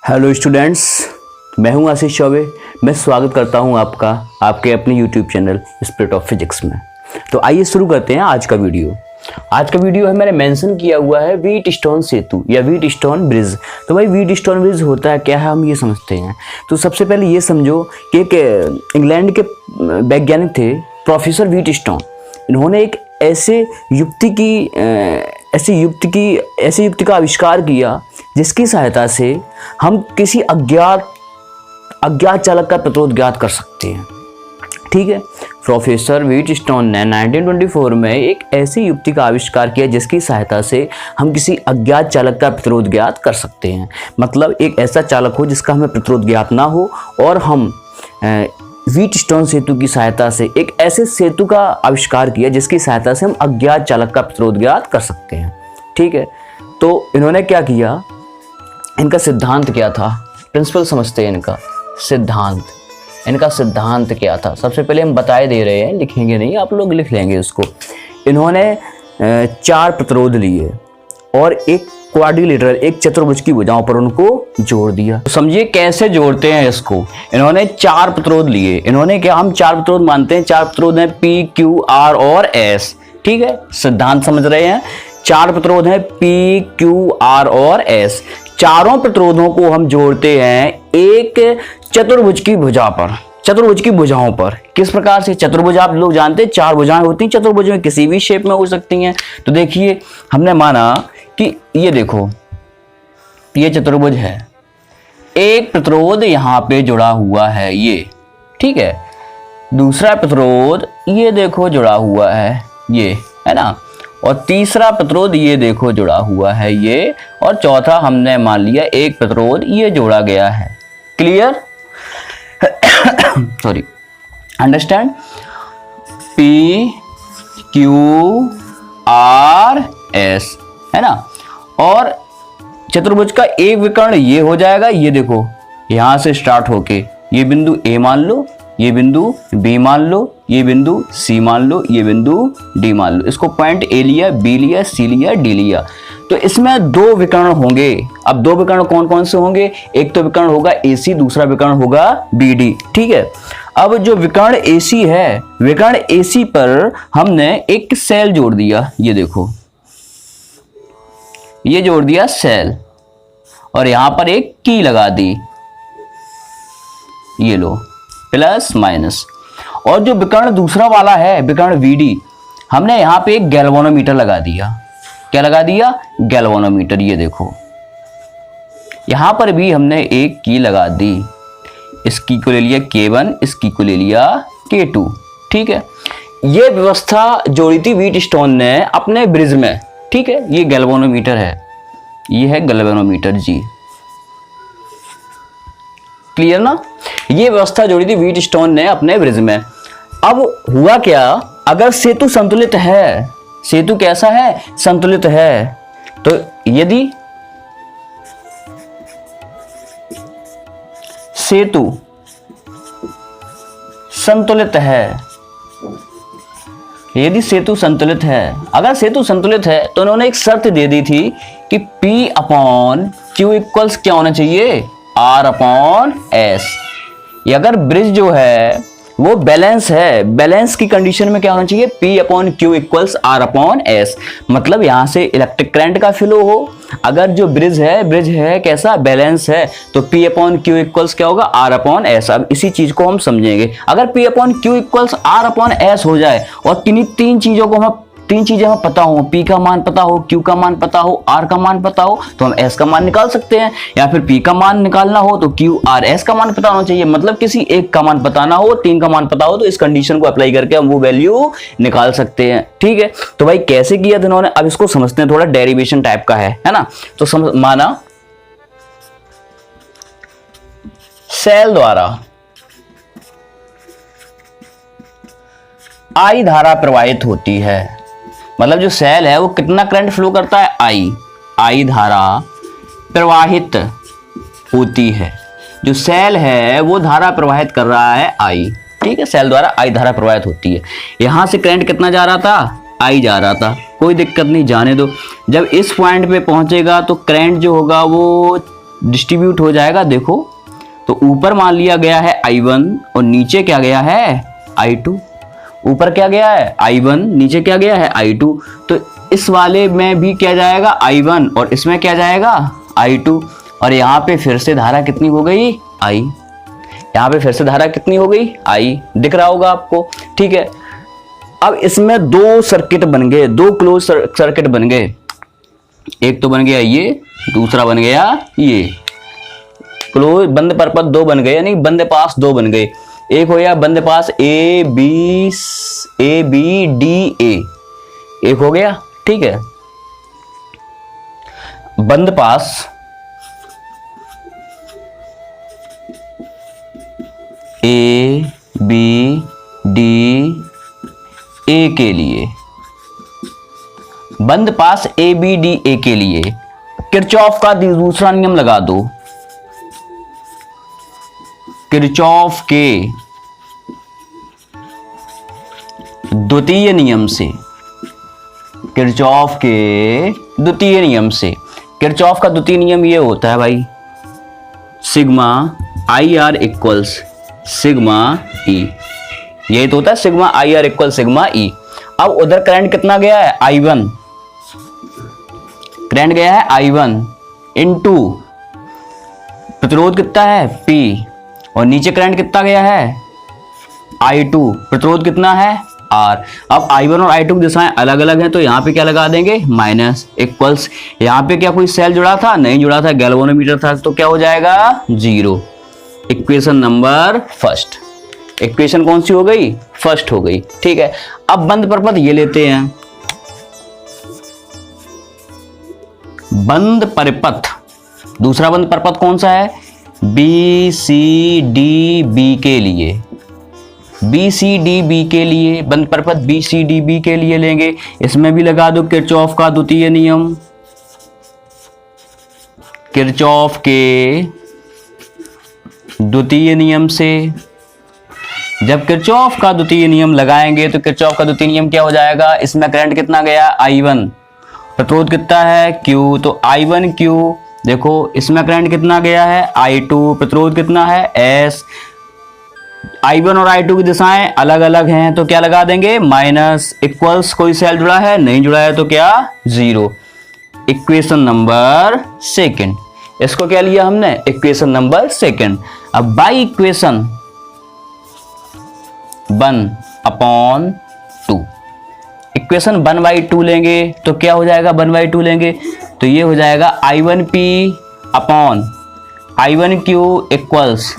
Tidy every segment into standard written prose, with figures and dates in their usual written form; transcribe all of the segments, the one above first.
Hello students, मैं हूं आशीष चौबे। मैं स्वागत करता हूं आपका आपके अपने YouTube channel spirit of physics में। तो आइए शुरू करते हैं आज का वीडियो। आज का वीडियो है, मैंने मेंशन किया हुआ है व्हीटस्टोन सेतु या व्हीटस्टोन ब्रिज। तो भाई व्हीटस्टोन ब्रिज होता है क्या है, हम ये समझते हैं। तो सबसे पहले ये समझो कि एक इंग्लैंड के वैज्ञानिक थे प्रोफेसर व्हीटस्टोन। इन्होंने एक ऐसे युक्ति का आविष्कार किया जिसकी सहायता से हम किसी अज्ञात चालक का प्रतिरोध ज्ञात कर सकते हैं। ठीक है, प्रोफेसर व्हीटस्टोन ने 1924 में एक ऐसी युक्ति का आविष्कार किया जिसकी सहायता से हम किसी अज्ञात चालक का प्रतिरोध ज्ञात कर सकते हैं। मतलब एक ऐसा चालक हो जिसका हमें प्रतिरोध ज्ञात ना हो, और हम व्हीटस्टोन सेतु की सहायता से एक ऐसे सेतु का आविष्कार किया जिसकी सहायता से हम अज्ञात चालक का प्रतिरोध ज्ञात कर सकते हैं। ठीक है, तो इन्होंने क्या किया, इनका सिद्धांत क्या था, प्रिंसिपल समझते हैं इनका सिद्धांत क्या था। सबसे पहले हम बताए दे रहे हैं, लिखेंगे नहीं, आप लोग लिख लेंगे इसको। इन्होंने 4 प्रतिरोध लिए और एक क्वाड्रिलेटरल, एक चतुर्भुज की भुजाओं पर उनको जोड़ दिया। तो समझिए कैसे जोड़ते हैं इसको। इन्होंने 4 प्रतिरोध लिए। इन्होंने क्या, हम 4 प्रतिरोध मानते हैं। 4 प्रतिरोध हैं P, Q, R और S। ठीक है, सिद्धांत समझ रहे हैं। 4 प्रतिरोध हैं P, Q, R और S। चारों प्रतिरोधों को हम जोड़ते हैं एक चतुर्भुज की भुजा पर, चतुर्भुज की भुजाओं पर। किस प्रकार से? चतुर्भुज आप लोग जानते हैं 4 भुजाएं होती हैं। चतुर्भुज में किसी भी शेप में हो सकती हैं। तो देखिए, हमने माना कि ये देखो, ये चतुर्भुज है, एक प्रतिरोध यहां पे जुड़ा हुआ है ये, ठीक है। दूसरा प्रतिरोध ये देखो जुड़ा हुआ है ये, है ना। और तीसरा प्रतिरोध ये देखो जुड़ा हुआ है ये, और चौथा हमने मान लिया एक प्रतिरोध ये जोड़ा गया है। Clear? Sorry, understand? P, Q, R, S, है ना। और चतुर्भुज का एक विकर्ण ये हो जाएगा, ये देखो यहां से स्टार्ट होके ये बिंदु A मान लो, ये बिंदु B मान लो, ये बिंदु C मान लो, ये बिंदु D मान लो। इसको पॉइंट A लिया, B लिया, C लिया, D लिया। तो इसमें 2 विकर्ण होंगे। अब 2 विकर्ण कौन कौन से होंगे? एक तो विकर्ण होगा AC, दूसरा विकर्ण होगा BD। ठीक है, अब जो विकर्ण AC है, विकर्ण AC पर हमने एक सेल जोड़ दिया, ये देखो, ये जोड़ दिया सेल, और यहां पर एक की लगा दी, ये लो, प्लस माइनस। और जो विकर्ण दूसरा वाला है, विकर्ण VD, हमने यहां पे एक गैल्वेनोमीटर लगा दिया। क्या लगा दिया? गैल्वेनोमीटर। ये देखो, यहां पर भी हमने एक की लगा दी। इस की को ले लिया K1, इस की को ले लिया K2। ठीक है, ये व्यवस्था जोड़ी थी व्हीटस्टोन ने अपने ब्रिज में। ठीक है, ये गैल्वेनोमीटर है, ये है गैल्वेनोमीटर जी। क्लियर ना? ये व्यवस्था जोड़ी थी व्हीटस्टोन ने अपने ब्रिज में। अब हुआ क्या, अगर सेतु संतुलित है, सेतु कैसा है? संतुलित है। तो यदि सेतु संतुलित है, यदि सेतु संतुलित है, अगर सेतु संतुलित है तो उन्होंने एक शर्त दे दी थी कि P/Q इक्वल्स क्या होना चाहिए? R/S। अगर ब्रिज जो है वो बैलेंस है, बैलेंस की कंडीशन में क्या होना चाहिए? P/Q equals R/S। मतलब यहां से इलेक्ट्रिक करंट का फ्लो हो। अगर जो ब्रिज है कैसा? बैलेंस है, तो P/Q इक्वल्स क्या होगा? R/S। अब इसी चीज को हम समझेंगे। अगर P/Q इक्वल्स R/S हो जाए और किन्हीं 3 चीजें हमें पता हो, P का मान पता हो, Q का मान पता हो, R का मान पता हो, तो हम S का मान निकाल सकते हैं। या फिर P का मान निकालना हो तो Q, R, S का मान पता होना चाहिए। मतलब किसी एक का मान पता ना हो, 3 का मान पता हो, तो इस कंडीशन को अप्लाई करके हम वो वैल्यू निकाल सकते हैं। ठीक है, तो भाई कैसे किया था इन्होंने, अब इसको समझते हैं। थोड़ा डेरिवेशन टाइप का है ना। तो माना सेल द्वारा I धारा प्रवाहित होती है। मतलब जो सेल है वो कितना करंट फ्लो करता है? I धारा प्रवाहित होती है। जो सेल है वो धारा प्रवाहित कर रहा है I। ठीक है, सेल द्वारा I धारा प्रवाहित होती है। यहां से करंट कितना जा रहा था? I जा रहा था। कोई दिक्कत नहीं, जाने दो। जब इस पॉइंट पे पहुंचेगा तो करंट जो होगा वो डिस्ट्रीब्यूट हो जाएगा। देखो तो ऊपर मान लिया गया है I1 और नीचे क्या गया है I2। ऊपर क्या गया है I1, नीचे क्या गया है I2। तो इस वाले में भी क्या जाएगा I1 और इसमें क्या जाएगा I2। और यहाँ पे फिर से धारा कितनी हो गई I। यहाँ पे फिर से धारा कितनी हो गई I, दिख रहा होगा आपको। ठीक है, अब इसमें दो सर्किट बन गए, दो क्लोज सर्किट बन गए। एक तो बन गया ये, दूसरा बन गया ये। क्लोज बंद परपथ दो बन गए, यानी बंद पास दो बन गए। एक हो गया बंद पास ए बी डी ए, एक हो गया। ठीक है, बंद पास ए बी डी ए के लिए, बंद पास ए बी डी ए के लिए किरचॉफ का दूसरा नियम लगा दो। किरचॉफ के द्वितीय नियम से, किरचॉफ के द्वितीय नियम से, किरचॉफ का द्वितीय नियम ये होता है भाई, sigma I R equals sigma ई। यही तो होता है sigma I R equal sigma ई। अब उधर करंट कितना गया है I1, करंट गया है I1 इनटू प्रतिरोध कितना है P, और नीचे करंट कितना गया है I2, प्रतिरोध कितना है R। अब I1 और I2 की दिशाएं अलग अलग हैं, तो यहाँ पे क्या लगा देंगे माइनस इक्वल्स। यहाँ पे क्या कोई सेल जुड़ा था, नहीं जुड़ा था, गैल्वेनोमीटर था, तो क्या हो जाएगा 0। इक्वेशन नंबर फर्स्ट, इक्वेशन कौन सी हो गई फर्स्ट हो गई। ठीक है, अब बंद परपथ ये लेते हैं, बंद परिपथ, दूसरा बंद परिपथ कौन सा है बी सी डी बी के लिए, बी सी डी बी के लिए बंद परिपथ बी सी डी बी के लिए लेंगे। इसमें भी लगा दो किरचॉफ का द्वितीय नियम, किरचॉफ के द्वितीय नियम से। जब किरचॉफ का द्वितीय नियम लगाएंगे तो किरचॉफ का द्वितीय नियम क्या हो जाएगा, इसमें करंट कितना गया I1, प्रतिरोध कितना है Q, तो I1 Q। देखो इसमें करंट कितना गया है I2, प्रतिरोध कितना है S। I1 और I2 की दिशाएं अलग अलग हैं, तो क्या लगा देंगे माइनस इक्वल्स। कोई सेल जुड़ा है, नहीं जुड़ा है, तो क्या 0। इक्वेशन नंबर सेकंड, इसको क्या लिया हमने इक्वेशन नंबर सेकंड। अब बाई इक्वेशन 1/2, इक्वेशन 1/2 लेंगे तो क्या हो जाएगा 1/2 लेंगे तो ये हो जाएगा I1P upon I1Q equals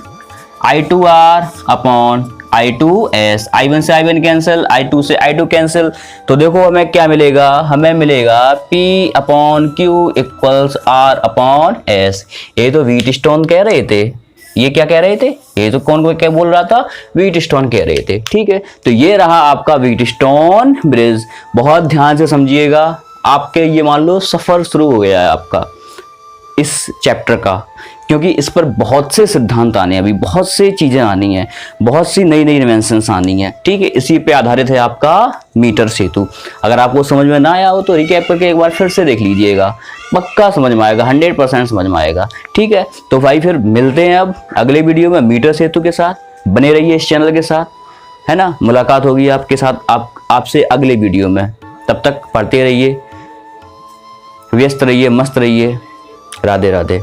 I2R upon I2S। I1 से I1 कैंसिल, I2 से I2 कैंसिल, तो देखो हमें क्या मिलेगा, हमें मिलेगा P upon Q equals R upon S। ये तो व्हीटस्टोन कह रहे थे, ये क्या कह रहे थे, ये तो कौन क्या बोल रहा था, व्हीटस्टोन कह रहे थे। ठीक है, तो ये रहा आपका व्हीटस्टोन ब्रिज। बहुत ध्यान से समझिएगा, आपके ये मान लो सफर शुरू हो गया है आपका इस चैप्टर का, क्योंकि इस पर बहुत से सिद्धांत आने हैं, अभी बहुत से चीजें आनी हैं, बहुत सी नई नई इन्वेंशंस आनी हैं। ठीक है, इसी पे आधारित है आपका मीटर सेतु। अगर आपको समझ में ना आया हो तो रिकैप करके एक बार फिर से देख लीजिएगा, पक्का समझ में आएगा, 100% समझ में आएगा। ठीक है, तो भाई फिर मिलते हैं अब अगले वीडियो में मीटर सेतु के साथ। बने रहिए इस चैनल के साथ, है ना। मुलाकात होगी आपके साथ आपसे अगले वीडियो में। तब तक पढ़ते रहिए, व्यस्त रहिए, मस्त रहिए। राधे राधे।